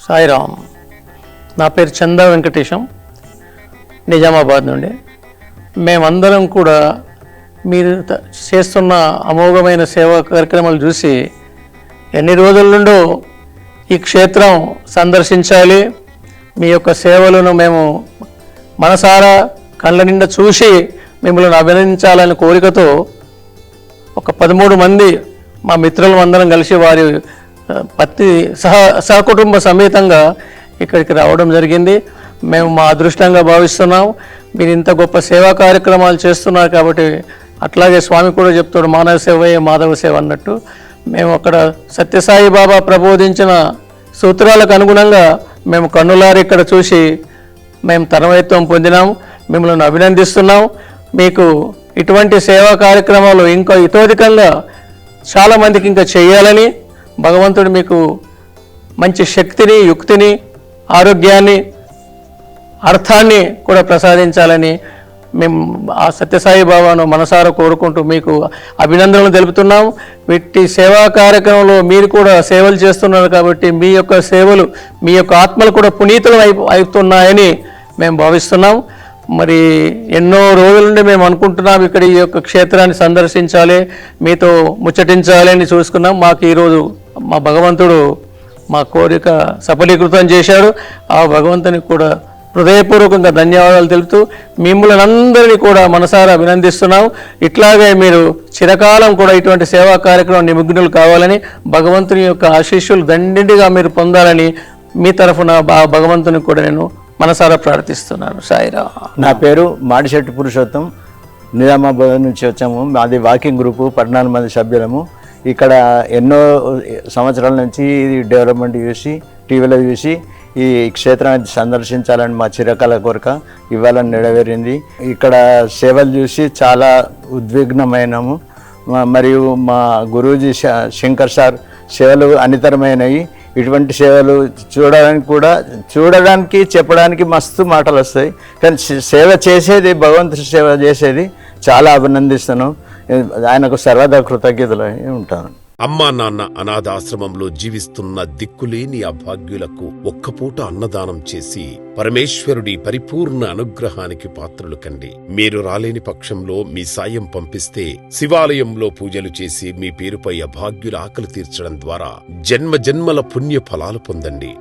సాయిరామ్. నా పేరు చందా వెంకటేశం, నిజామాబాద్ నుండి. మేమందరం కూడా మీరు చేస్తున్న అమోఘమైన సేవా కార్యక్రమాలు చూసి ఎన్ని రోజుల నుండో ఈ క్షేత్రం సందర్శించాలి, మీ యొక్క సేవలను మేము మనసారా కళ్ళ నిండా చూసి మిమ్మల్ని అభినందించాలనే కోరికతో ఒక 13 మంది మా మిత్రులు అందరం కలిసి వారి సహకుటుంబ సమేతంగా ఇక్కడికి రావడం జరిగింది. మేము మా అదృష్టంగా భావిస్తున్నాం. మీరు ఇంత గొప్ప సేవా కార్యక్రమాలు చేస్తున్నారు కాబట్టి, అట్లాగే స్వామి కూడా చెప్తాడు, మానవ సేవయే మాధవ సేవ అన్నట్టు. మేము అక్కడ సత్యసాయి బాబా ప్రబోధించిన సూత్రాలకు అనుగుణంగా మేము కన్నులారి ఇక్కడ చూసి మేము తన్మయత్వం పొందినాం. మిమ్మల్ని అభినందిస్తున్నాం. మీకు ఇటువంటి సేవా కార్యక్రమాలు ఇంకా ఇతోధికంగా చాలామందికి ఇంకా చేయాలని, భగవంతుడు మీకు మంచి శక్తిని, యుక్తిని, ఆరోగ్యాన్ని, అర్థాన్ని కూడా ప్రసాదించాలని మేము ఆ సత్యసాయి బాబాను మనసారా కోరుకుంటూ మీకు అభినందనలు తెలుపుతున్నాం. వీటి సేవా కార్యక్రమంలో మీరు కూడా సేవలు చేస్తున్నారు కాబట్టి మీ యొక్క సేవలు, మీ యొక్క ఆత్మలు కూడా పునీతులు అవుతున్నాయని మేము భావిస్తున్నాం. మరి ఎన్నో రోజుల నుండి మేము అనుకుంటున్నాం ఇక్కడ ఈ యొక్క క్షేత్రాన్ని సందర్శించాలి, మీతో ముచ్చటించాలి అని చూసుకున్నాం. మాకు ఈరోజు మా భగవంతుడు మా కోరిక సఫలీకృతం చేశాడు. ఆ భగవంతునికి కూడా హృదయపూర్వకంగా ధన్యవాదాలు తెలుపుతూ మిమ్మల్ని అందరినీ కూడా మనసారా అభినందిస్తున్నాం. ఇట్లాగే మీరు చిరకాలం కూడా ఇటువంటి సేవా కార్యక్రమం నిమగ్నులు కావాలని, భగవంతుని యొక్క ఆశీస్సులు దండిండిగా మీరు పొందాలని మీ తరఫున భగవంతుని కూడా నేను మనసారా ప్రార్థిస్తున్నాను. సాయిరా. నా పేరు మాడిశెట్టి పురుషోత్తం, నిజామాబాద్ నుంచి వచ్చాము. మాది వాకింగ్ గ్రూపు, 14 మంది సభ్యులము. ఇక్కడ ఎన్నో సంవత్సరాల నుంచి డెవలప్మెంట్ చూసి, టీవీలో చూసి ఈ క్షేత్రాన్ని సందర్శించాలని మా చిరకాల కోరిక ఇవాళ నెరవేరింది. ఇక్కడ సేవలు చూసి చాలా ఉద్విగ్నమైనము. మరియు మా గురూజీ శంకర్ సార్ సేవలు అనితరమైనవి. ఇటువంటి సేవలు చూడడానికి చెప్పడానికి మస్తు మాటలు వస్తాయి, కానీ సేవ చేసేది, భగవంతుని సేవ చేసేది చాలా అభినందిస్తాను. ఆయనకు సర్వదా కృతజ్ఞతలు ఉంటాను. అమ్మా నాన్న అనాథాశ్రమంలో జీవిస్తున్న దిక్కులేని అభాగ్యులకు ఒక్కపూట అన్నదానం చేసి పరమేశ్వరుడి పరిపూర్ణ అనుగ్రహానికి పాత్రులు కండి. మీరు రాలేని పక్షంలో మీ సాయం పంపిస్తే శివాలయంలో పూజలు చేసి మీ పేరుపై అభాగ్యుల ఆకలి తీర్చడం ద్వారా జన్మ జన్మల పుణ్య ఫలాలు పొందండి.